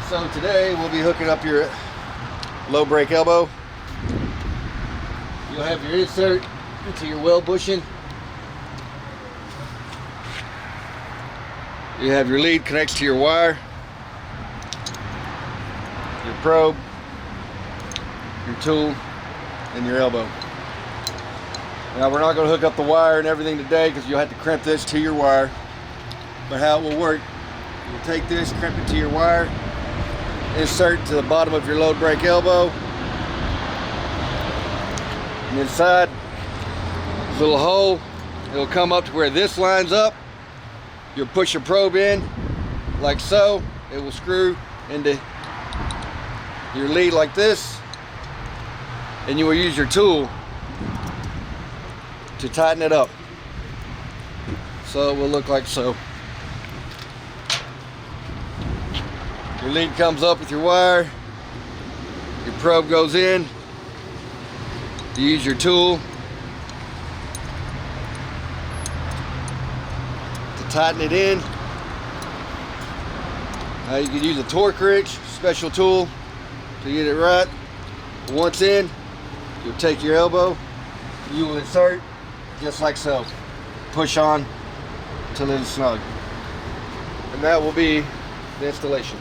So today we'll be hooking up your low brake elbow. You'll have your insert into your well bushing. You have your lead connects to your wire, your probe, your tool, and your elbow. Now we're not going to hook up the wire and everything today because you'll have to crimp this to your wire. But how it will work, you'll take this, crimp it to your wire, insert to the bottom of your low brake elbow, and inside this little hole, it'll come up to where this lines up. You'll push your probe in like so. It will screw into your lead like this, and you will use your tool to tighten it up. So it will look like so. Your lead comes up with your wire, your probe goes in, you use your tool to tighten it in. You can use a torque wrench, special tool, to get it right. Once in, you'll take your elbow, you will insert just like so. Push on till it is snug. And that will be the installation.